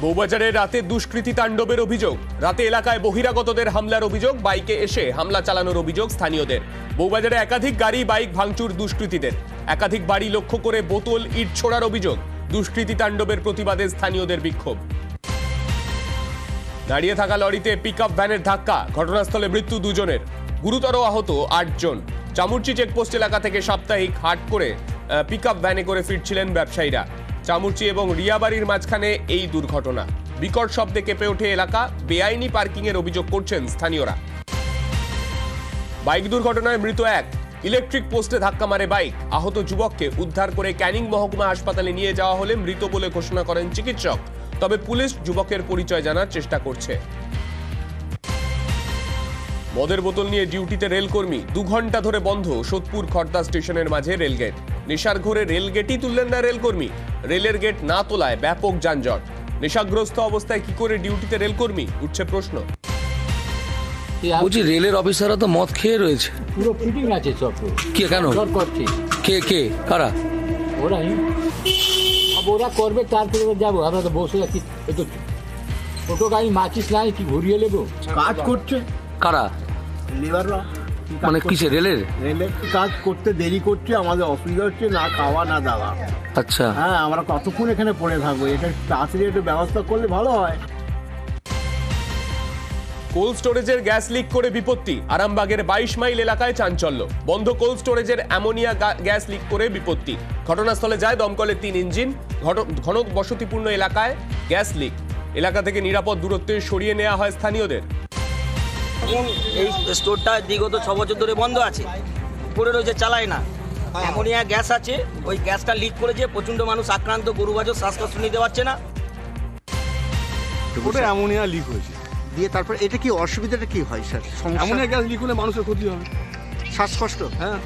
বউবাজারে রাতে দুষ্কৃতী তাণ্ডবের অভিযোগ। রাতে এলাকায় বহিরাগতদের হামলার অভিযোগ, বাইকে এসে হামলা চালানোর অভিযোগ স্থানীয়দের। বউবাজারে একাধিক গাড়ি বাইক ভাঙচুর দুষ্কৃতীদের। একাধিক বাড়ি লক্ষ্য করে বোতল ইট ছোড়ার অভিযোগ। দুষ্কৃতী তাণ্ডবের প্রতিবাদে স্থানীয়দের বিক্ষোভ। দাঁড়িয়ে থাকা লরিতে পিকআপ ভ্যানের ধাক্কা, ঘটনাস্থলে মৃত্যু 2 জনের, গুরুতর আহত 8 জন। চামুরচি চেকপোস্ট এলাকা থেকে সাপ্তাহিক হাট করে পিকআপ ভ্যানে করে ফিরছিলেন ব্যবসায়ীরা। চামুরচি এবং রিয়াবাড়ির মাঝখানে এই দুর্ঘটনা। বিকট শব্দে কেঁপে ওঠে এলাকা। বেআইনি পার্কিং এর অভিযোগ করছেন স্থানীয়রা। বাইক দুর্ঘটনায় মৃত 1। ইলেকট্রিক পোস্টে ধাক্কা মারে বাইক। আহত যুবককে উদ্ধার করে ক্যানিং মহকুমা হাসপাতালে নিয়ে যাওয়া হলে মৃত বলে ঘোষণা করেন চিকিৎসক। তবে পুলিশ যুবকের পরিচয় জানার চেষ্টা করছে। মদের বোতল নিয়ে ডিউটিতে রেলকর্মী। 2 ঘন্টা ধরে বন্ধ সোদপুর খড়দা স্টেশনের মাঝে রেলগেট। নেশার ঘোরে রেলগেটই তুললেন না রেলকর্মী। রেলের গেট না তোলায় ব্যাপক যানজট। নেশাগ্রস্ত অবস্থায় কি করে ডিউটিতে রেলকর্মী, উঠছে প্রশ্ন। বলছি রেলের অফিসাররা তো মদ খেয়ে রয়েছে। পুরো ফিটিং আছে সব। কে কেন করছে? কে কারা? ওরাই। ওরা করবে, তারপরে যাবো। আমরা তো বসে আছি। এই তো ছোটো গাড়ি মাচিস নাই, কি ঘুরিয়ে নেবো? কাজ করছে কারা? লেবাররা। মানে কিসে? রেলের কাজ করতে দেরি করছে, আমাদের অসুবিধা হচ্ছে, না খাওয়া না দাওয়া। আচ্ছা, হ্যাঁ, আমরা কতক্ষণ এখানে পড়ে থাকবো? এটা তাড়াতাড়ি একটু ব্যবস্থা করলে ভালো হয়। কোল্ড স্টোরেজের গ্যাস লিক করে বিপত্তি। আরামবাগের 22 মাইল এলাকায় চাঞ্চল্য। বন্ধ কোল্ড স্টোরেজের অ্যামোনিয়া গ্যাস লিক করে বিপত্তি। ঘটনাস্থলে যায় দমকলের 3 ইঞ্জিন। ঘন বসতিপূর্ণ এলাকায় গ্যাস লিক। এলাকা থেকে নিরাপদ দূরত্বে সরিয়ে নেওয়া হয় স্থানীয়দের। এই স্টোরটা বিগত 6 বছর ধরে বন্ধ আছে, পড়ে রয়েছে, চালায় না। অ্যামোনিয়া গ্যাস আছে, ওই গ্যাসটা লিক করেছে। প্রচন্ড মানুষ আক্রান্ত, গরু বাছুর শ্বাসকষ্ট নিতে পারছে না। ওটা অ্যামোনিয়া লিক হয়েছে দিয়ে তারপর এটা কি অসুবিধাটা কি হয় স্যার? অ্যামোনিয়া গ্যাস লিক হলে মানুষের ক্ষতি হবে, শ্বাসকষ্ট। হ্যাঁ।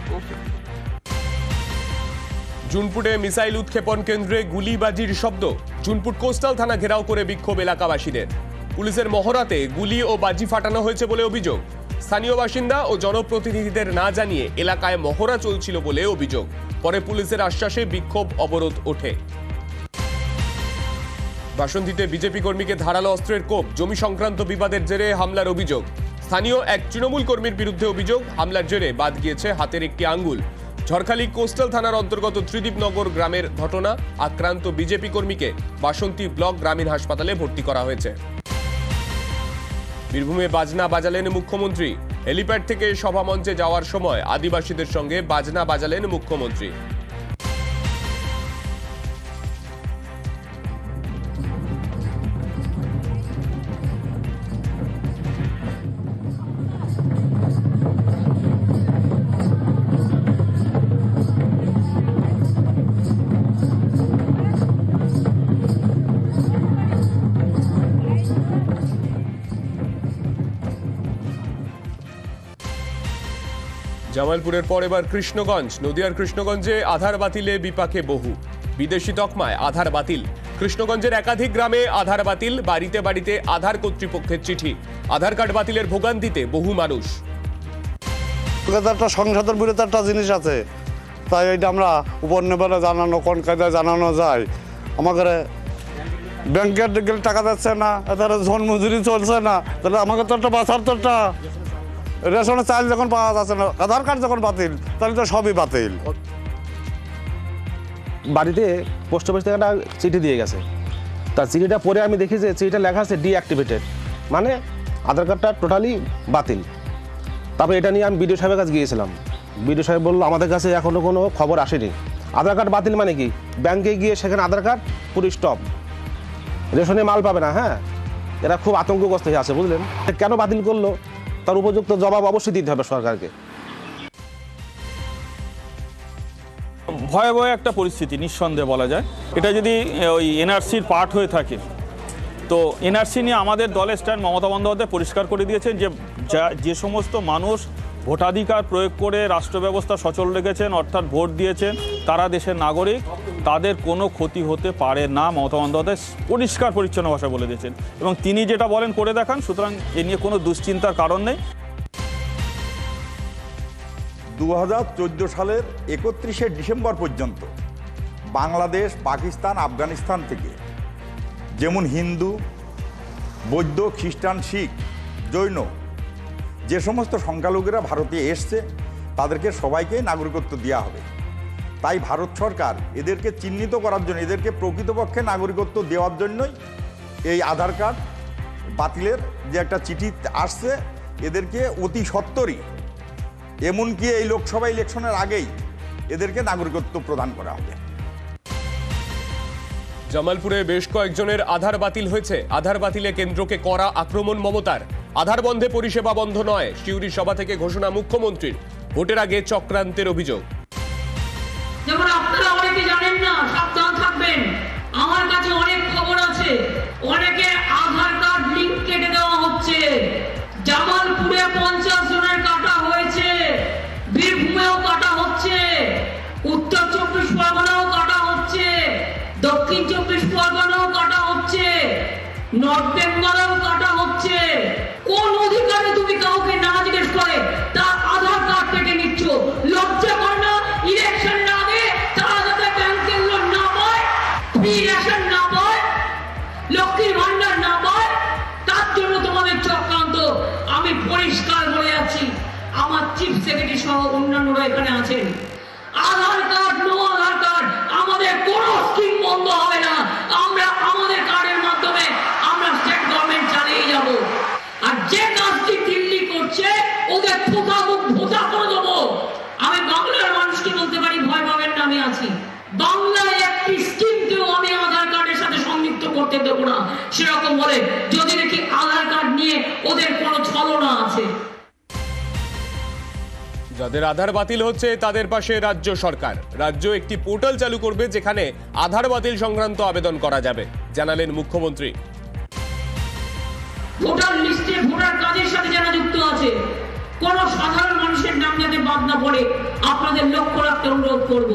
জুনপুটে মিসাইল উৎক্ষেপণ কেন্দ্রে গুলিবাজির শব্দ। জুনপুট কোস্টাল থানা ঘেরাও করে বিক্ষোভ এলাকাবাসীদের। পুলিশের মহড়াতে গুলি ও বাজি ফাটানো হয়েছে বলে অভিযোগ। স্থানীয় বাসিন্দা ও জনপ্রতিনিধিদের না জানিয়ে এলাকায় মহড়া চলছিল বলে অভিযোগ। পরে পুলিশের আশ্বাসে বিক্ষোভ অবরোধ ওঠে। বাসন্তীতে বিজেপি কর্মীকে ধারালো অস্ত্রের কোপ। জমি সংক্রান্ত বিবাদের জেরে হামলার অভিযোগ। স্থানীয় এক তৃণমূল কর্মীর বিরুদ্ধে অভিযোগ, হামলার জেরে বাদ গিয়েছে হাতের একটি আঙ্গুল। ঝড়খালি কোস্টাল থানার অন্তর্গত ত্রিদীপনগর গ্রামের ঘটনা। আক্রান্ত বিজেপি কর্মীকে বাসন্তী ব্লক গ্রামীণ হাসপাতালে ভর্তি করা হয়েছে। বীরভূমে বাজনা বাজালেন মুখ্যমন্ত্রী। হেলিপ্যাড থেকে সভামঞ্চে যাওয়ার সময় আদিবাসীদের সঙ্গে বাজনা বাজালেন মুখ্যমন্ত্রী। জামালপুরের পর এবার কৃষ্ণগঞ্জ। নদিয়ার কৃষ্ণগঞ্জে আধার বাতিলে বিপাকে বহু। বিদেশি তকমায় আধার বাতিল। কৃষ্ণগঞ্জের একাধিক গ্রামে আধার বাতিল। বাড়িতে বাড়িতে আধার কর্তৃপক্ষের চিঠি। আধার কার্ড বাতিলের ভোগান্তিতে বহু মানুষ। একটা সংশোধন বিরোধী একটা জিনিস আছে, তাই এটা আমরা উপনিবেদনে জানানো, কোন কায়দায় জানানো যায়। আমাদের ব্যাংকের গেলে টাকা যাচ্ছে না, এদের ঝোন মজুরি চলছে না, তাহলে আমাকে তো একটা বাঁচার তো একটা রেশনের চাল যখন পাওয়া যাচ্ছে না, আধার কার্ড যখন বাতিল, তাহলে তো সবই বাতিল। বাড়িতে পোস্ট অফিস থেকে একটা চিঠি দিয়ে গেছে। তার চিঠিটা পরে আমি দেখি যে চিঠিটা লেখা আছে ডিঅ্যাক্টিভেটেড, মানে আধার কার্ডটা টোটালি বাতিল। তারপরে এটা নিয়ে আমি বিডিও সাহেবের কাছে গিয়েছিলাম। বিডিও সাহেব বললো আমাদের কাছে এখনও কোনো খবর আসেনি। আধার কার্ড বাতিল মানে কি? ব্যাংকে গিয়ে সেখানে আধার কার্ড পুরো স্টপ, রেশনে মাল পাবে না। হ্যাঁ, এরা খুব আতঙ্কগ্রস্ত হয়ে আছে, বুঝলেন। কেন বাতিল করলো তার উপযুক্ত জবাব অবশ্যই দিতে হবে সরকারকে। ভয়াবহ একটা পরিস্থিতি নিঃসন্দেহে বলা যায়। এটা যদি ওই এনআরসির পার্ট হয়ে থাকে, তো এনআরসি নিয়ে আমাদের দলের স্ট্যান্ড মমতা বন্দ্যোপাধ্যায় পরিষ্কার করে দিয়েছেন যে সমস্ত মানুষ ভোটাধিকার প্রয়োগ করে রাষ্ট্র ব্যবস্থা সচল রেখেছেন, অর্থাৎ ভোট দিয়েছেন, তারা দেশের নাগরিক, তাদের কোনো ক্ষতি হতে পারে না। মমতা বন্দ্যোপাধ্যায় পরিষ্কার পরিচ্ছন্ন ভাষায় বলে দিয়েছেন এবং তিনি যেটা বলেন করে দেখান। সুতরাং এ নিয়ে কোনো দুশ্চিন্তার কারণ নেই। 2014 সালের 31শে ডিসেম্বর পর্যন্ত বাংলাদেশ, পাকিস্তান, আফগানিস্তান থেকে যেমন হিন্দু, বৌদ্ধ, খ্রিস্টান, শিখ, জৈন, যে সমস্ত সংখ্যালঘুরা ভারতে এসছে তাদেরকে সবাইকে নাগরিকত্ব দেওয়া হবে। তাই ভারত সরকার এদেরকে চিহ্নিত করার জন্য, এদেরকে প্রকৃতপক্ষে নাগরিকত্ব দেওয়ার জন্যই এই আধার কার্ড বাতিলের যে একটা চিঠি আসছে, এদেরকে অতি সত্বরই, এমনকি এই লোকসভা ইলেকশনের আগেই এদেরকে নাগরিকত্ব প্রদান করা হবে। জামালপুরে বেশ কয়েকজনের আধার বাতিল হয়েছে। আধার বাতিলে কেন্দ্রকে কড়া আক্রমণ মমতার। আধার বন্ধে পরিষেবা বন্ধ নয়, সিউড়ি সভা থেকে ঘোষণা মুখ্যমন্ত্রীর। ভোটের আগে চক্রান্তের অভিযোগ। যেমন আপনারা অনেকে জানেন না, সাবধান থাকবেন। আমার কাছে অনেক খবর আছে, অনেকে আধার কার্ড লিংক কেটে দেওয়া হচ্ছে। জামালপুরে 50 জনের কাটা হয়েছে, বীরভূমেও কাটা হচ্ছে, উত্তর 24 পরগনাও কাটা হচ্ছে, দক্ষিণ 24 পরগনাও কাটা হচ্ছে, নর্থ বেঙ্গলেও কাটা হচ্ছে। কোন অধিকারে তুমি কাউকে না জিজ্ঞেস করে তার আধার কার্ড কেটে নিচ্ছ? লজ্জা করে না? ইলেকশন না আগে তারা যাতে ব্যাংকের লোন না পায়, ফ্রি রেশন না পায়, লক্ষ্মীর ভান্ডার না পায়, তার জন্য তোমাদের চক্রান্ত। আমি পরিষ্কার বলে যাচ্ছি, আমার চিফ সেক্রেটারি সহ অন্যান্যরা এখানে আছেন। আধার কার্ড, নো আধার কার্ড, আমাদের কোনো স্কিম বন্ধ হবে না। আমরা আমাদের কার্ডের মাধ্যমে আমরা স্টেট গভর্নমেন্ট চালিয়ে যাব। আর যে কাজটি দিল্লি করছে ওদের থোকা মুখ ভোতা করে দেবো। আমি বাংলার মানুষকে বলতে পারি, ভয় পাবেন না, আমি আছি। বাংলায় একটি স্কিমকেও আমি আধার কার্ডের সাথে সংযুক্ত করতে দেবো না সেরকম বলে, যদি দেখি আধার কার্ড নিয়ে ওদের কোনো ছলনা আছে। যাদের আধার বাতিল হচ্ছে তাদের পাশে রাজ্য সরকার। রাজ্য একটি পোর্টাল চালু করবে যেখানে আধার বাতিল সংক্রান্ত আবেদন করা যাবে, জানালেন মুখ্যমন্ত্রী। ভোটার লিস্টে ভোটার কাজের সাথে যারা যুক্ত আছে, কোন সাধারণ মানুষের নাম যাতে বাদ না পড়ে আপনাদের লক্ষ্য রাখতে অনুরোধ করব।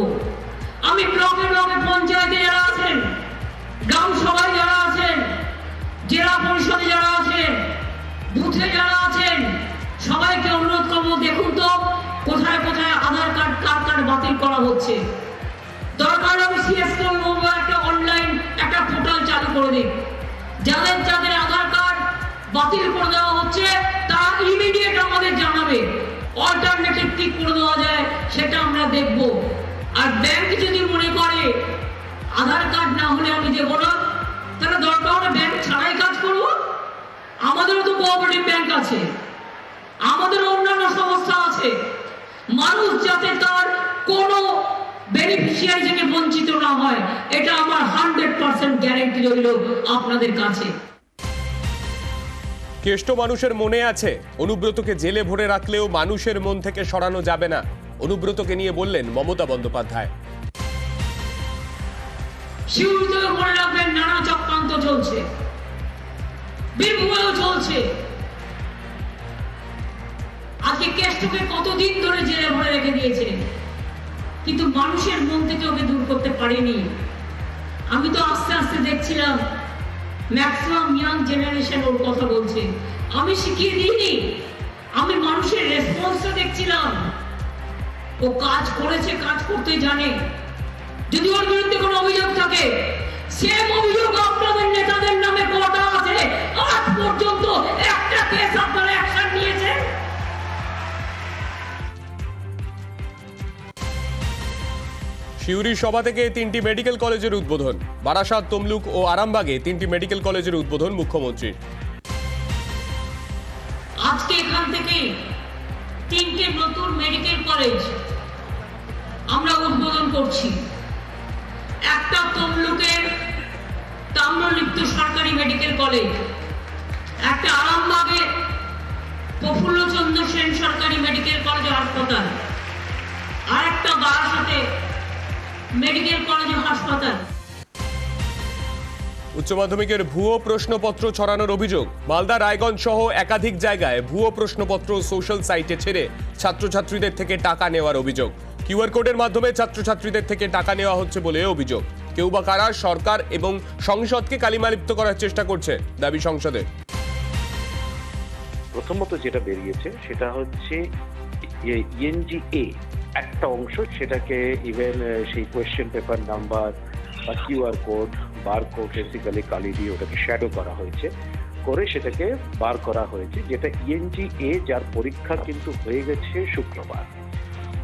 আমি ব্লকে ব্লকে পঞ্চায়েতে যারা আছেন, গ্রাম সভায় যারা আছেন, জেলা পরিষদে যারা আছেন, বুথে যারা আছেন, সবাইকে অনুরোধ করব, দেখুন তো কোথায় কোথায় আধার কার্ড কার কার্ড বাতিল করা হচ্ছে। দরকার আমি সিএসকে বলবো একটা অনলাইন একটা পোর্টাল চালু করে দিন। যাদের যাদের আধার কার্ড বাতিল করে দেওয়া হচ্ছে তারা ইমিডিয়েট আমাদের জানাবে, অল্টারনেটিভ কি করে দেওয়া যায় সেটা আমরা দেখব। আর ব্যাংক যদি মনে করে আধার কার্ড না হলে আমি দেবো না, তাহলে দরকার হলে ব্যাংক ছাড়াই কাজ করবো। আমাদেরও তো কোঅপারেটিভ ব্যাংক আছে, আমাদেরও অন্যান্য সংস্থা আছে। মানুষ যাতে তার কোনো বেনিফিশিয়ারি থেকে বঞ্চিত না হয়, এটা আমার 100% গ্যারান্টি রইল আপনাদের কাছে। কেষ্ট মানুষের মনে আছে, অনুব্রতকে জেলে ভরে রাখলেও মানুষের মন থেকে সরানো যাবে না, অনুব্রতকে নিয়ে বললেন মমতা বন্দ্যোপাধ্যায়। শিউরিতে মনে রাখবেন নানা চক্রান্ত চলছে, বীরভূমেও চলছে। আজকে কেষ্টকে কতদিন ধরে জেলে ভরে রেখে দিয়েছে, কিন্তু মানুষের মন থেকে ওকে দূর করতে পারেনি। আমি তো আস্তে আস্তে দেখছিলাম ম্যাক্সিমাম ইয়াং জেনারেশন ওর কথা বলছে, আমি শিখিয়ে দিইনি, আমি মানুষের রেসপন্সটা দেখছিলাম। ও কাজ করেছে, কাজ করতে জানে। যদি ওর বিরুদ্ধে কোনো অভিযোগ থাকে, সেম অভিযোগ আপনাদের নেতাদের নামে কটা আছে, আজ পর্যন্ত একটা কেস আপনারা অ্যাকশন নিয়েছেন? সিউড়ি সভা থেকে 3টি মেডিকেল কলেজের উদ্বোধন। বারাসাত, তমলুক ও আরামবাগে 3টি মেডিকেল কলেজের উদ্বোধন মুখ্যমন্ত্রীর। আজকে এখান থেকে 3টে নতুন মেডিকেল কলেজ আমরা উদ্বোধন করছি। একটা তমলুকের তাম্রলিপ্ত সরকারি মেডিকেল কলেজ, একটা আরামবাগে প্রফুল্লচন্দ্র সেন সরকারি মেডিকেল কলেজ ও হাসপাতাল, আর একটা বারাসাতে মেডিকেল কলেজ ও হাসপাতাল। উচ্চ মাধ্যমিকের ভুয়ো প্রশ্নপত্র ছড়ানোর অভিযোগ। মালদা, রায়গঞ্জ সহ একাধিক জায়গায় ভুয়ো প্রশ্নপত্র সোশ্যাল সাইটে ছেড়ে ছাত্রছাত্রীদের থেকে টাকা নেওয়ার অভিযোগ। কিউআর কোডের মাধ্যমে ছাত্রছাত্রীদের থেকে টাকা নেওয়া হচ্ছে বলে অভিযোগ। কেউ বা কারা সরকার এবং সংসদকে কালিমালিপ্ত করার চেষ্টা করছে, দাবি সংসদের। প্রথমত যেটা বেরিয়েছে সেটা হচ্ছে ইএনজিএ একটা অংশ, সেটাকে ইভেন সেই কোয়েশ্চেন পেপার নাম্বার বা কিউআর কোড বারকোড বেসিক্যালি কালি দিয়ে ওটাকে শ্যাডো করা হয়েছে, করে সেটাকে বার করা হয়েছে, যেটা ENGA যার পরীক্ষা কিন্তু হয়ে গেছে শুক্রবার।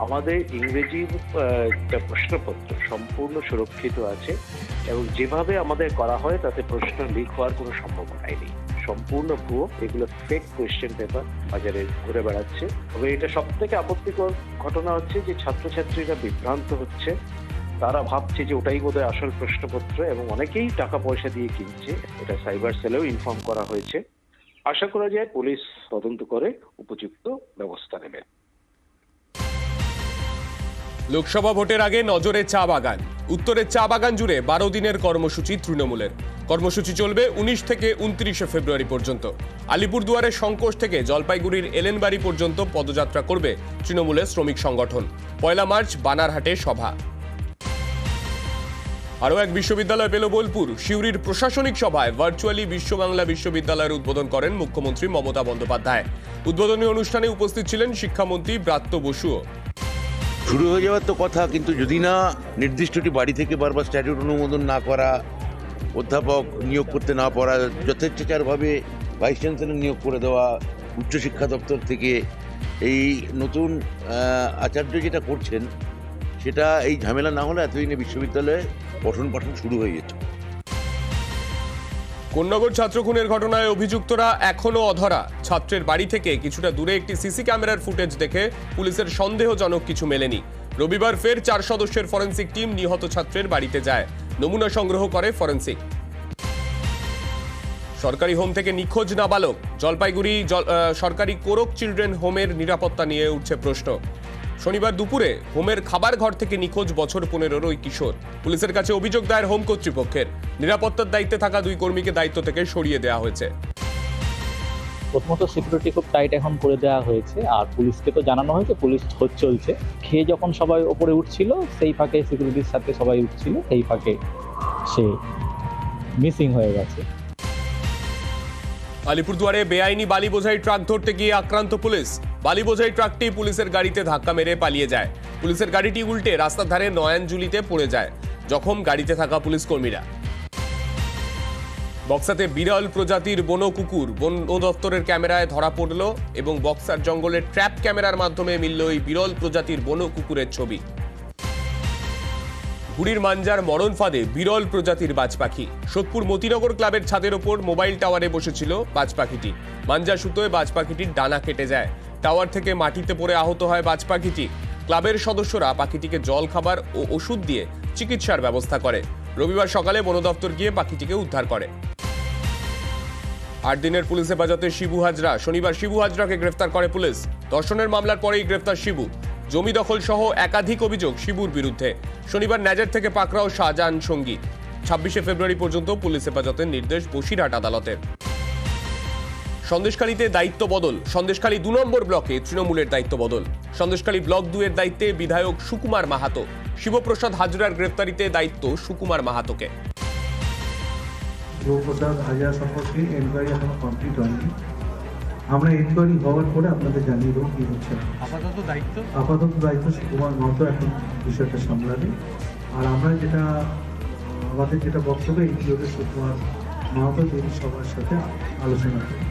আমাদের ইংরেজির একটা প্রশ্নপত্র সম্পূর্ণ সুরক্ষিত আছে এবং যেভাবে আমাদের করা হয় তাতে প্রশ্ন লিক হওয়ার কোনো সম্ভাবনাই নেই, সম্পূর্ণ ভুয়ো। এগুলো ফেক কোয়েশ্চেন পেপার বাজারে ঘুরে বেড়াচ্ছে। তবে এটা সব থেকে আপত্তিকর ঘটনা হচ্ছে যে ছাত্রছাত্রীরা বিভ্রান্ত হচ্ছে, তারা ভাবছে যে ওটাই বোধহয় আসল প্রশ্নপত্র এবং অনেকেই টাকা পয়সা দিয়ে কিনছে। এটা সাইবার সেলেও ইনফর্ম করা হয়েছে। আশা করা যায় পুলিশ তদন্ত করে উপযুক্ত ব্যবস্থা নেবে। লোকসভা ভোটের আগে নজরে চা বাগান। উত্তরের চা বাগান জুড়ে 12 দিনের কর্মসূচি তৃণমূলের। কর্মসূচি চলবে 19 থেকে 29 ফেব্রুয়ারি পর্যন্ত। আলিপুরদুয়ারের সংকোষ থেকে জলপাইগুড়ির এলেনবাড়ি পর্যন্ত পদযাত্রা করবে তৃণমূলের শ্রমিক সংগঠন। 1 মার্চ বানারহাটে সভা। আরও এক বিশ্ববিদ্যালয় পেল বোলপুর। সিউড়ির প্রশাসনিক সভায় ভার্চুয়ালি বিশ্ব বাংলা বিশ্ববিদ্যালয়ের উদ্বোধন করেন মুখ্যমন্ত্রী মমতা বন্দ্যোপাধ্যায়। উদ্বোধনী অনুষ্ঠানে উপস্থিত ছিলেন শিক্ষামন্ত্রী ব্রাত্য বসুও। শুরু হয়ে যাওয়ার তো কথা, কিন্তু যদি না নির্দিষ্টটি বাড়ি থেকে বারবার স্ট্যাটিউট অনুমোদন না করা, অধ্যাপক নিয়োগ করতে না পারা, যথেচ্ছাচারভাবে ভাইস চ্যান্সেলর নিয়োগ করে দেওয়া, উচ্চশিক্ষা দপ্তর থেকে এই নতুন আচার্য যেটা করছেন, সেটা এই ঝামেলা না হলে এতদিনে বিশ্ববিদ্যালয়ে পঠন পাঠন শুরু হয়ে যেত। কোন্নগর ছাত্র খুনের ঘটনায় অভিযুক্তরা এখনো অধরা। ছাত্রের বাড়ি থেকে কিছুটা দূরে একটি সিসি ক্যামেরার ফুটেজ দেখে পুলিশের সন্দেহজনক কিছু মেলেনি। রবিবার ফের 4 সদস্যের ফরেন্সিক টিম নিহত ছাত্রের বাড়িতে যায়, নমুনা সংগ্রহ করে ফরেন্সিক। সরকারি হোম থেকে নিখোঁজ নাবালক। জলপাইগুড়ি সরকারি কোরক চিলড্রেন হোমের নিরাপত্তা নিয়ে উঠছে প্রশ্ন। শনিবার দুপুরে হোমের খাবার ঘর থেকে নিখোঁজ বছর 15-র ওই কিশোর। পুলিশের কাছে অভিযোগ দায়ের হোম কর্তৃপক্ষের। নিরাপত্তার দায়িত্বে থাকা 2 কর্মীকে দায়িত্ব থেকে সরিয়ে দেওয়া হয়েছে। প্রথমত সিকিউরিটি খুব টাইট এখন করে দেওয়া হয়েছে, আর পুলিশকে তো জানানো হয়েছে, পুলিশ খোঁজ চলছে। খেয়ে যখন সবাই ওপরে উঠছিল সেই ফাঁকে সিকিউরিটির সাথে সবাই উঠছিল, সেই ফাঁকে সে মিসিং হয়ে গেছে। আলিপুরদুয়ারে বেআইনি বালি বোঝাই ট্রাক ধরতে গিয়ে আক্রান্ত পুলিশ। বালি বোঝাই ট্রাকটি পুলিশের গাড়িতে ধাক্কা মেরে পালিয়ে যায়। পুলিশের গাড়িটি উল্টে রাস্তার ধারে নয়ানজুলিতে পড়ে যায়। জখম গাড়িতে থাকা পুলিশ কর্মীরা। বক্সাতে বিরল প্রজাতির বন কুকুর বন দপ্তরের ক্যামেরায় ধরা পড়ল এবং বক্সার জঙ্গলের ট্র্যাপ ক্যামেরার মাধ্যমে মিলল এই বিরল প্রজাতির বন কুকুরের ছবি। ঘুড়ির মাঞ্জার মরণ ফাঁদে বিরল প্রজাতির বাজ পাখি। সোদপুর মতিনগর ক্লাবের ছাদের ওপর মোবাইল টাওয়ারে বসেছিল বাজ পাখিটি। মাঞ্জা সুতোয় বাজ পাখিটির ডানা কেটে যায়। টাওয়ার থেকে মাটিতে পড়ে আহত হয় বাজ পাখিটি। ক্লাবের সদস্যরা পাখিটিকে জল খাবার ও ওষুধ দিয়ে চিকিৎসার ব্যবস্থা করে। রবিবার সকালে বন দপ্তর গিয়ে পাখিটিকে উদ্ধার করে। 8 দিনের পুলিশ হেফাজতে শিবু হাজরা। শনিবার শিবু হাজরাকে গ্রেফতার করে পুলিশ। ধর্ষণের মামলার পরেই গ্রেফতার শিবু। জমি দখল সহ একাধিক অভিযোগ শিবুর বিরুদ্ধে। শনিবার ন্যাজার থেকে পাকড়াও শাহজাহান সঙ্গী। 26 ফেব্রুয়ারি পর্যন্ত পুলিশ হেফাজতের নির্দেশ বসিরহাট আদালতের। সন্দেশখালীতে দায়িত্ব বদল। সন্দেশখালী 2 নম্বর ব্লকে তৃণমূলের দায়িত্ব বদল। সন্দেশখালী ব্লক 2-এর দায়িত্বে বিধায়ক সুকুমার মাহাতো। শিবপ্রসাদ হাজরার গ্রেফতারিতে দায়িত্ব সুকুমার মাহাতোকে। শিবপ্রসাদ হাজরা সম্পর্কে এনকোয়ারি এখনো কমপ্লিট হয়নি। আমরা এনকোয়ারি হওয়ার পরে আপনাদের জানিয়ে দেবো কি হচ্ছে। আপাতত দায়িত্ব সুকুমার মাহাতো এখন বিষয়টা সামলাবে। আর আমরা আমাদের যেটা বক্তব্য এই ভিডিওতে সুকুমার মাহাতো তিনি সবার সাথে আলোচনা করি।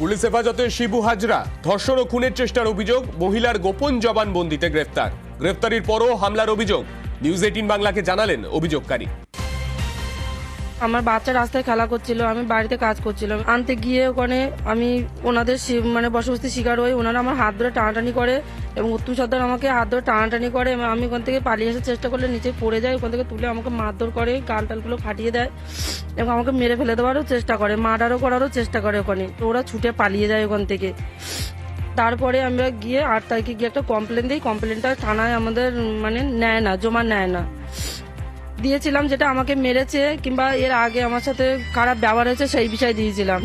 পুলিশ হেফাজতে শিবু হাজরা। ধর্ষণ ও খুনের চেষ্টার অভিযোগ। মহিলার গোপন জবানবন্দিতে গ্রেফতার। গ্রেফতারির পরও হামলার অভিযোগ। নিউজ 18 বাংলাকে জানালেন অভিযোগকারী। আমার বাচ্চা রাস্তায় খেলা করছিল, আমি বাড়িতে কাজ করছিলাম। আনতে গিয়ে ওখানে আমি ওনাদের বসবস্তি শিকার হই। ওনারা আমার হাত ধরে টানাটানি করে এবং উত্তম সর্দার আমাকে হাত ধরে টানাটানি করে। আমি ওখান থেকে পালিয়ে আসার চেষ্টা করলে নিচে পড়ে যাই। ওখান থেকে তুলে আমাকে মারধর করে, গাল টালগুলো ফাটিয়ে দেয় এবং আমাকে মেরে ফেলে দেওয়ারও চেষ্টা করে, মার্ডারও করারও চেষ্টা করে ওখানে। তো ওরা ছুটে পালিয়ে যায় ওখান থেকে। তারপরে আমরা গিয়ে 8 তারিখে গিয়ে একটা কমপ্লেন দিই। কমপ্লেনটা থানায় আমাদের নেয় না, জমা নেয় না। দিয়েছিলাম যেটা আমাকে মেরেছে কিংবা এর আগে আমার সাথে খারাপ ব্যবহার হয়েছে সেই বিষয়ে দিয়েছিলাম।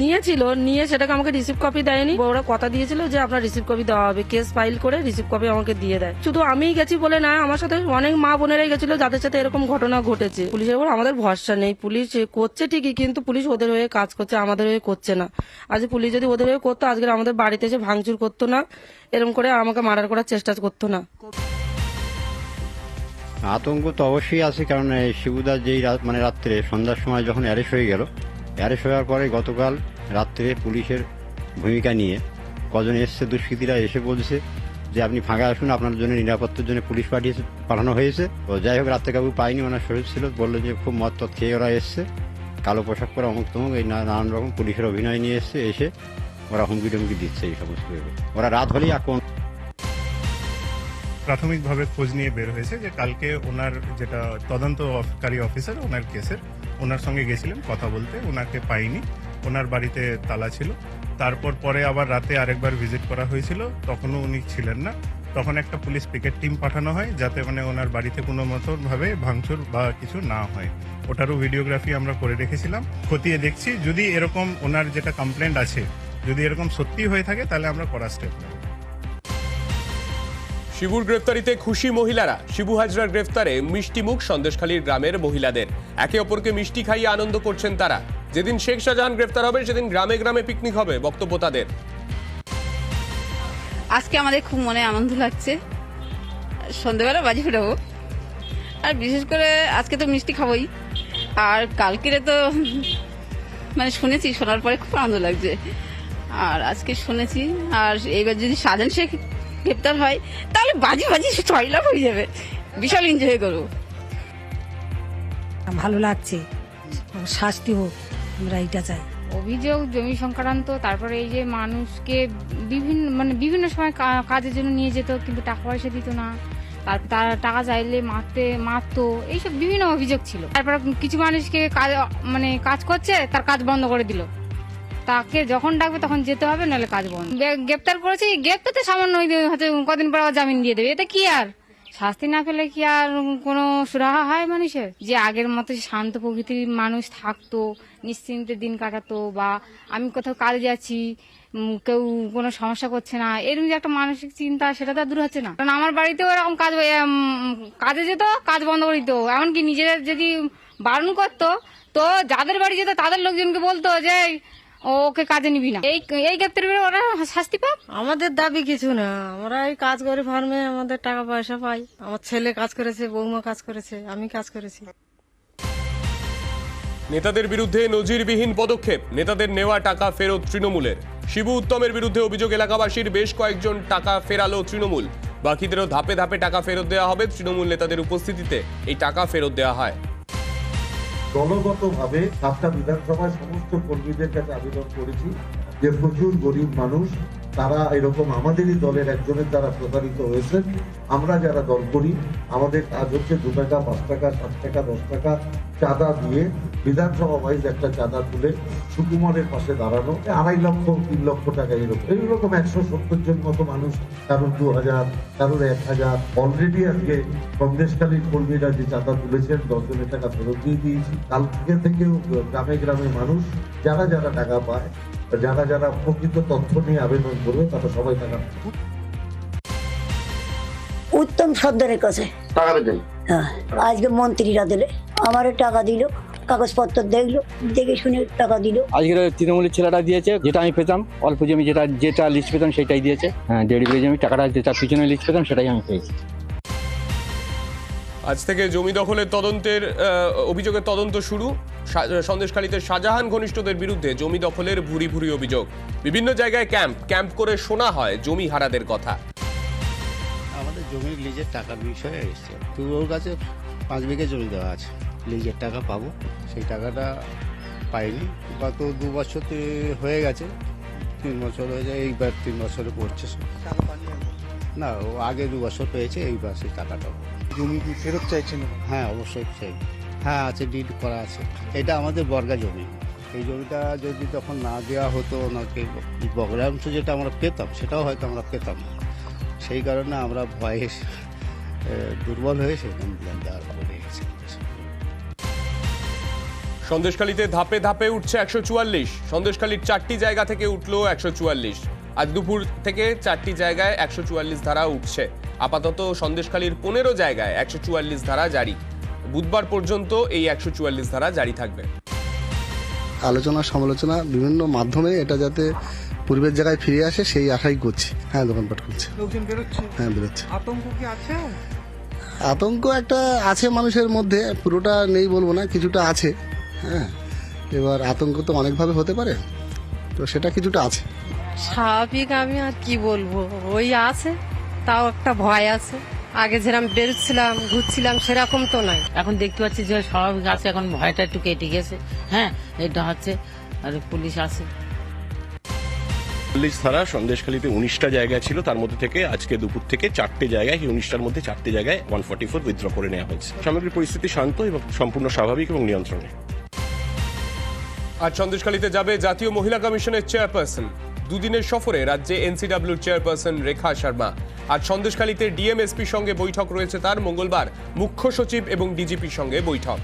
নিয়ে সেটাকে আমাকে রিসিভ কপি দেয়নি। ওরা কথা দিয়েছিল যে আপনার রিসিভ কপি দেওয়া হবে। কেস ফাইল করে রিসিভ কপি আমাকে দিয়ে দেয়। শুধু আমিই গেছি বলে না, আমার সাথে অনেক মা বোনেরাই গেছিল যাদের সাথে এরকম ঘটনা ঘটেছে। পুলিশের উপর আমাদের ভরসা নেই। পুলিশ করছে ঠিকই, কিন্তু পুলিশ ওদের হয়ে কাজ করছে, আমাদের হয়ে করছে না। আজ পুলিশ যদি ওদের হয়ে করতো আজকে আমাদের বাড়িতে এসে ভাঙচুর করতো না, এরকম করে আমাকে মার্ডার করার চেষ্টা করতো না। আতঙ্ক তো অবশ্যই আছে, কারণ এই শিবুদার যেই মানে রাত্রে সন্ধ্যার সময় যখন অ্যারেস্ট হয়ে গেল, অ্যারেস্ট হওয়ার পরে গতকাল রাত্রে পুলিশের ভূমিকা নিয়ে কজন এসছে দুষ্কৃতীরা, এসে বলছে যে আপনি ফাঁকা আসুন, আপনার জন্য নিরাপত্তার জন্য পুলিশ পাঠানো হয়েছে। তো যাই হোক, রাত্রে কাবু পাইনি, ওনার শরীর ছিল, বললো যে খুব মদ টদ খেয়ে ওরা এসছে, কালো পোশাক পরে অমুক তমুক এই নানান রকম পুলিশের অভিনয় নিয়ে এসছে, এসে ওরা হুমকি টুমকি দিচ্ছে এই সমস্ত। ওরা রাত হলেই আক্রমণ। প্রাথমিকভাবে খোঁজ নিয়ে বের হয়েছে যে কালকে ওনার যেটা তদন্তকারী অফিসার ওনার কেসের, ওনার সঙ্গে গেছিলেন কথা বলতে, ওনাকে পাইনি, ওনার বাড়িতে তালা ছিল। তারপর পরে আবার রাতে আরেকবার ভিজিট করা হয়েছিল, তখনও উনি ছিলেন না। তখন একটা পুলিশ পিকেট টিম পাঠানো হয় যাতে মানে ওনার বাড়িতে কোনো মতোভাবে ভাঙচুর বা কিছু না হয়। ওটারও ভিডিওগ্রাফি আমরা করে রেখেছিলাম, খতিয়ে দেখছি। যদি এরকম ওনার যেটা কমপ্লেন্ট আছে যদি এরকম সত্যি হয়ে থাকে তাহলে আমরা কড়া স্টেপ নেব। শিবুর গ্রেফতারিতে খুশি মহিলারা। শিবু হাজরার গ্রেফতারে মিষ্টিমুখ সন্দেশখালীর গ্রামের মহিলাদের। একে অপরকে মিষ্টি খাইয়ে আনন্দ করছেন তারা। যেদিন শেখ শাহজাহান গ্রেফতার হবে সেদিন গ্রামে গ্রামে পিকনিক হবে, বক্তব্য তাদের। আজকে আমাদের খুব মনে আনন্দ লাগছে, সন্ধ্যেবেলা বাজি ফোটাবো, আর বিশেষ করে আজকে তো মিষ্টি খাবোই, আর কালকেরে তো মানে শুনেছি, শোনার পরে খুব আনন্দ লাগছে। আর আজকে শুনেছি, আর এইবার যদি শাহজাহান শেখ গ্রেপ্তার হয় তাহলে বাজি বাজি ছয়লাভ হয়ে যাবে, বিশাল এনজয় করবো। ভালো লাগছে, শাস্তি হোক, আমরা এইটা চাই। অভিযোগ জমি সংক্রান্ত, তারপরে এই যে মানুষকে বিভিন্ন সময় কাজের জন্য নিয়ে যেত কিন্তু টাকা পয়সা দিত না, তারপর তারা টাকা চাইলে মারতো, এইসব বিভিন্ন অভিযোগ ছিল। তারপর কিছু মানুষকে কাজ করছে, তার কাজ বন্ধ করে দিল, তাকে যখন ডাকবে তখন যেতে হবে, নাহলে কাজ বন্ধ। গ্রেপ্তার করেছি, গ্রেপ্তার তো সামান্য হয়তো কদিন পর জামিন দিয়ে দেবে, এতে কি আর শাস্তি না পেলে কি আর কোনো সুরাহা হয় মানুষের? যে আগের মতো শান্ত প্রকৃতির মানুষ থাকতো, নিশ্চিন্তে দিন কাটাতো, বা আমি কোথাও কাজে যাচ্ছি কেউ কোনো সমস্যা করছে না, এরকম যে একটা মানসিক চিন্তা, সেটা তো দূর হচ্ছে না। কারণ আমার বাড়িতেও এরকম কাজে যেত, কাজ বন্ধ করে দিত। এমনকি নিজেদের যদি বারণ করতো তো যাদের বাড়ি যেত তাদের লোকজনকে বলতো যে ওকে কাজে নিবি না। এই গ্রেপ্তারের ওরা শাস্তি পাক। আমাদের দাবি কিছু না, আমরা এই কাজ করে ফার্মে আমাদের টাকা পয়সা পাই। আমার ছেলে কাজ করেছে, বৌমা কাজ করেছে, আমি কাজ করেছি। নেতাদের বিরুদ্ধে নজিরবিহীন পদক্ষেপ, নেতাদের নেওয়া টাকা ফেরত তৃণমূলের। শিবু উত্তমের বিরুদ্ধে অভিযোগ এলাকাবাসীর, বেশ কয়েকজন টাকা ফেরালো তৃণমূল, বাকিদেরও ধাপে ধাপে টাকা ফেরত দেওয়া হবে। তৃণমূল নেতাদের উপস্থিতিতে এই টাকা ফেরত দেওয়া হয়। দলগতভাবে 7টা বিধানসভায় সমস্ত কর্মীদের কাছে আবেদন করেছি যে প্রচুর গরিব মানুষ, তারা এরকম আমাদেরই দলের একজনের দ্বারা প্রতারিত হয়েছে। আমরা যারা দল করি আমাদের কাজ হচ্ছে 2 টাকা, 5 টাকা, 7 টাকা, 10 টাকা চাঁদা দিয়ে বিধানসভা ওয়াইজ একটা চাঁদা তুলে সুকুমারের পাশে দাঁড়ানো। 2.5 লক্ষ 3 লক্ষ টাকা এইরকম 170 জন মতো মানুষ, কারোর 2000, কারোর 1000। অলরেডি আজকে সন্দেশখালীর কর্মীরা যে চাঁদা তুলেছেন 10 জনের টাকা ফেরত দিয়ে দিয়েছি। কাল থেকেও গ্রামে গ্রামে মানুষ যারা যারা টাকা পায়, যারা যারা প্রকৃত তথ্য নিয়ে আবেদন করবে তারা সবাই টাকা উত্তম সর্দারের কাছে টাকা দেন। হ্যাঁ, আজকে মন্ত্রীরা দিলে, আমারও টাকা দিল, কাগজপত্র দেখলো, দেখে শুনে টাকা দিল। আজকের তৃণমূলের ছেলেটা দিয়েছে, যেটা আমি পেতাম অল্প জমি, যেটা লিস্ট পেতাম সেটাই দিয়েছে। হ্যাঁ, 1.5 বিঘা জমি, টাকাটা যেটা পিছনে লিস্ট পেতাম সেটাই আমি পেয়েছি। আজ থেকে জমি দখলের তদন্তের অভিযোগের তদন্ত শুরু। সন্দেশখালীতে শাহজাহান ঘনিষ্ঠদের বিরুদ্ধে জমি দখলের ভুরি ভুরি অভিযোগ। বিভিন্ন জায়গায় ক্যাম্প করে শোনা হয় জমি হারাদের কথা। আমাদের জমির লিজের টাকার বিষয়ে এসছে, তো ওর কাছে 5 বিঘা জমি দেওয়া আছে, লিজের টাকা পাবো, সেই টাকাটা পাইনি। গত 2 বছর হয়ে গেছে, 3 বছর হয়ে যায়, এইবার 3 বছরে পড়ছে। না, ও আগে 2 বছর পেয়েছে, এইবার সেই টাকাটা। জমি কি ফেরত চাইছেন? হ্যাঁ, অবশ্যই চাই। হ্যাঁ, আছে, ডিড করা আছে। এটা আমাদের বর্গা জমি। এই জমিটা যদি তখন না দেওয়া হতো ওনাকে, বর্গাংশ যেটা আমরা পেতাম সেটাও হয়তো আমরা পেতাম না। সেই কারণে আমরা ভয়ে দুর্বল হয়ে সেখানে দেওয়ার পরে গেছি। সন্দেশখালীতে ধাপে ধাপে উঠছে 144। সন্দেশখালীর 4টি জায়গা থেকে উঠলো 144। আজ দুপুর থেকে 4টি জায়গায় 144 ধারা উঠছে। আপাতত সন্দেশখালীর 15 জায়গায় 144 ধারা জারি। বুধবার পর্যন্ত এই 144 ধারা জারি থাকবে। আলোচনা সমালোচনা বিভিন্ন মাধ্যমে এটা যাতে পূর্বের জায়গায় ফিরে আসে সেই আশাই করছি। হ্যাঁ, দোকানপাট করছে, লোকজন বেরোচ্ছে। হ্যাঁ, বেরোচ্ছে। আতঙ্ক কি আছে? আতঙ্ক একটা আছে মানুষের মধ্যে, পুরোটা নেই বলবো না, কিছুটা আছে। হ্যাঁ, এবার আতঙ্ক তো অনেকভাবে হতে পারে, তো সেটা কিছুটা আছে। স্বাভাবিক আমি আর কি বলবো, ওই আছে, তাও একটা ভয় আছে। আগে যেরকম বেরোচ্ছিলাম ঘুরছিলাম সেরকম তো নাই। এখন দেখতে পাচ্ছি যে স্বাভাবিক আছে, এখন ভয়টা একটু কেটে গেছে। হ্যাঁ, এটা হচ্ছে আর পুলিশ আছে। পুলিশ থানা সন্দেশখালীতে 19টা জায়গা ছিল, তার মধ্যে থেকে আজকে দুপুর থেকে 4টে জায়গায়, এই 19টার মধ্যে 4টে জায়গায় 144 উইথড্র করে নেওয়া হয়েছে। সামগ্রিক পরিস্থিতি শান্ত এবং সম্পূর্ণ স্বাভাবিক এবং নিয়ন্ত্রণে। আজ সন্দেশখালীতে যাবে জাতীয় মহিলা কমিশনের চেয়ারপারসন। দুদিনের সফরে রাজ্যে এনসিডব্লিউর চেয়ারপারসন রেখা শর্মা। আজ সন্দেশখালীতে ডিএমএসপির সঙ্গে বৈঠক রয়েছে তার। মঙ্গলবার মুখ্য সচিব এবং ডিজিপির সঙ্গে বৈঠক।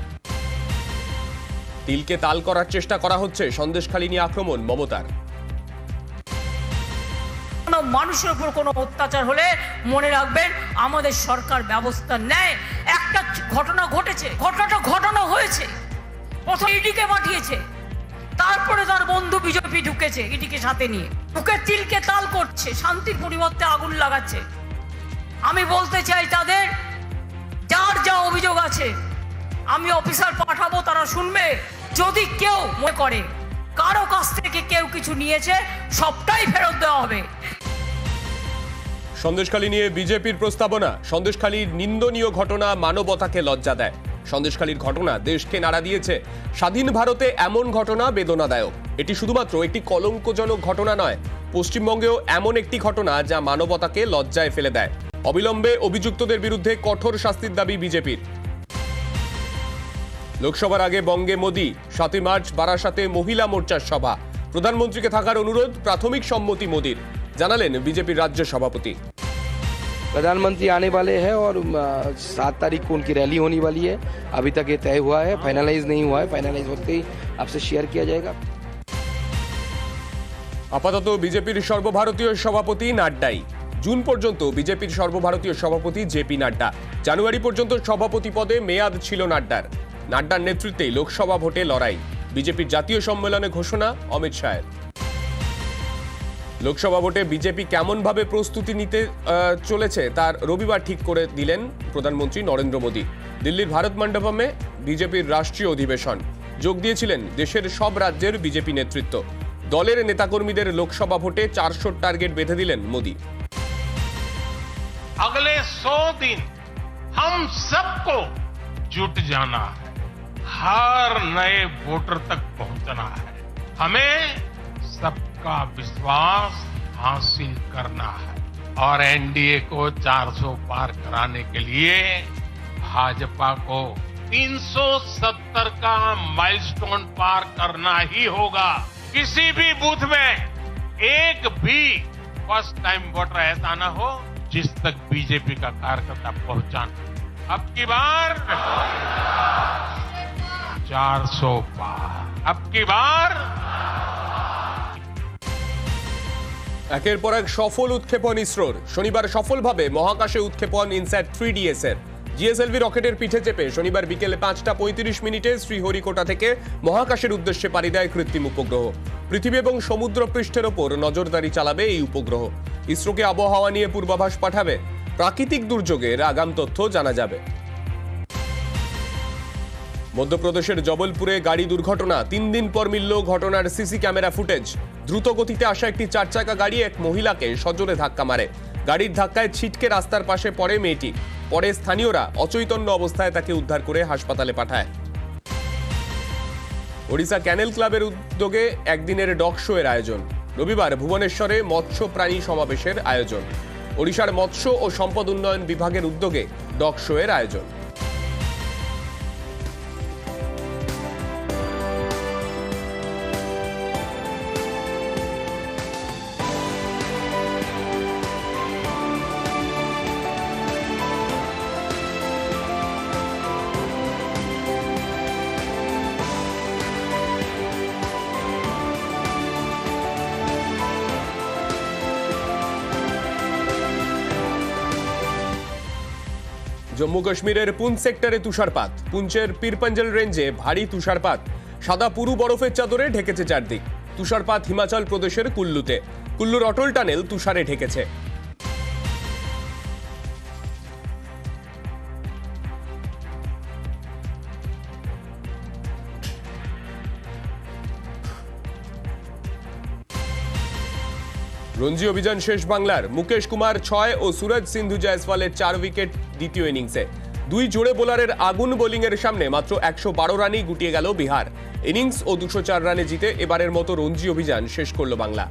তিলকে তাল করার চেষ্টা করা হচ্ছে, সন্দেশখালী নিয়ে আক্রমণ মমতার। মানুষের উপর কোনো অত্যাচার হলে মনে রাখবেন আমাদের সরকার ব্যবস্থা নেয়। একটা ঘটনা ঘটেছে, ঘটনা হয়েছে, প্রথম ইডিকে পাঠিয়েছে, তারপরে তার বন্ধু বিজেপি ঢুকেছে ইডিকে সাথে নিয়ে, ঢুকে তিলকে তাল করছে, শান্তির পরিবর্তে আগুন লাগাচ্ছে। আমি বলতে চাই তাদের যার যা অভিযোগ আছে আমি অফিসার পাঠাবো, তারা শুনবে। যদি কেউ মনে করে কারো কাছ থেকে কেউ কিছু নিয়েছে, সবটাই ফেরত দেওয়া হবে। সন্দেশখালী নিয়ে বিজেপির প্রস্তাবনা। সন্দেশখালীর নিন্দনীয় ঘটনা মানবতাকে লজ্জা দেয়। সন্দেশখালীর ঘটনা দেশকে নাড়া দিয়েছে। স্বাধীন ভারতে এমন ঘটনা বেদনাদায়ক। এটি শুধুমাত্র একটি কলঙ্কজনক ঘটনা নয়, পশ্চিমবঙ্গেও এমন একটি ঘটনা যা মানবতাকে লজ্জায় ফেলে দেয়। অবিলম্বে অভিযুক্তদের বিরুদ্ধে কঠোর শাস্তির দাবি বিজেপির। লোকসভার আগে বঙ্গে মোদি। 7 মার্চ বারাসাতে মহিলা মোর্চার সভা। প্রধানমন্ত্রীকে থাকার অনুরোধ, প্রাথমিক সম্মতি মোদির, জানালেন বিজেপির রাজ্য সভাপতি। प्रधानमंत्री आने वाले हैं और 7 तारीख को उनकी रैली होने वाली है। अभी तक ये तय हुआ है, फाइनलाइज नहीं हुआ है, फाइनलाइज होते ही आपसे शेयर किया जाएगा। আপাতত বিজেপির সর্বভারতীয় সভাপতি নাড্ডাই। জুন পর্যন্ত বিজেপির সর্বভারতীয় সভাপতি জেপি নাড্ডা। জানুয়ারি পর্যন্ত সভাপতি পদে মেয়াদ ছিল নাড্ডার। নাড্ডার নেতৃত্বেই লোকসভা ভোটে লড়াই। বিজেপির জাতীয় সম্মেলনে ঘোষণা অমিত শাহের। লোকসভা ভোটে বিজেপি কেমনভাবে প্রস্তুতি নিতে চলেছে তার রবিবার ঠিক করে দিলেন প্রধানমন্ত্রী নরেন্দ্র মোদী। দিল্লির ভারত মণ্ডপমে বিজেপির রাষ্ট্রীয় অধিবেশন। যোগ দিয়েছিলেন দেশের সব রাজ্যের বিজেপি নেতৃত্ব। দলের নেতাকর্মীদের লোকসভা ভোটে 400 টার্গেট বেঁধে দিলেন মোদী। अगले 100 दिन हम सबको जुट जाना है, हर नए वोटर तक पहुंचना है, हमें सबका विश्वास हासिल करना है और एनडीए को 400 पार कराने के लिए भाजपा को 370 का माइलस्टोन पार करना ही होगा। किसी भी बूथ में एक भी फर्स्ट टाइम वोटर ऐसा ना हो जिस तक बीजेपी का कार्यकर्ता पहुंचा। अब की बार 400 पार, अब की बार। একের পর এক সফল উৎক্ষেপণ ইসরোর। শনিবার সফলভাবে মহাকাশে উৎক্ষেপণ ইনস্যাট 3DS এর। জিএসএলভি রকেটের পিঠে চেপে শনিবার বিকেলে 5:35 শ্রীহরিকোটা থেকে মহাকাশের উদ্দেশ্যে পাড়ি দেয় কৃত্রিম উপগ্রহ। পৃথিবী এবং সমুদ্র পৃষ্ঠের ওপর নজরদারি চালাবে এই উপগ্রহ। ইসরোকে আবহাওয়া নিয়ে পূর্বাভাস পাঠাবে। প্রাকৃতিক দুর্যোগের আগাম তথ্য জানা যাবে। মধ্যপ্রদেশের জবলপুরে গাড়ি দুর্ঘটনা। 3 দিন পর মিলল ঘটনার সিসি ক্যামেরা ফুটেজ। দ্রুত গতিতে আসা একটি 4 চাকা গাড়ি এক মহিলাকে সজোরে ধাক্কা মারে। গাড়ির ধাক্কায় ছিটকে রাস্তার পাশে পড়ে মেয়েটি। পরে স্থানীয়রা অচৈতন্য অবস্থায় তাকে উদ্ধার করে হাসপাতালে পাঠায়। ওড়িশা ক্যানেল ক্লাবের উদ্যোগে একদিনের ডগ শো এর আয়োজন। রবিবার ভুবনেশ্বরে মৎস্য প্রাণী সমাবেশের আয়োজন। ওড়িশার মৎস্য ও সম্পদ উন্নয়ন বিভাগের উদ্যোগে ডগ শো এর আয়োজন। জম্মু কাশ্মীরের পুঞ্চ সেক্টরে তুষারপাত। পুঞ্চের পীরপঞ্জল রেঞ্জে ভারী তুষারপাত। সাদা পুরু বরফের চাদরে ঢেকেছে চারদিক। তুষারপাত হিমাচল প্রদেশের কুল্লুতে। কুল্লুর অটল টানেল তুষারে ঢেকেছে। রঞ্জি অভিযান শেষ বাংলার। মুকেশ কুমার 6 ও সুরজ সিন্ধু জয়সওয়ালের 4 উইকেট দ্বিতীয় ইনিংসে। দুই জোড়ে বোলারের আগুন বোলিংয়ের সামনে মাত্র 112 রানেই গুটিয়ে গেল বিহার। ইনিংস ও 204 রানে জিতে এবারের মতো রঞ্জি অভিযান শেষ করল বাংলা।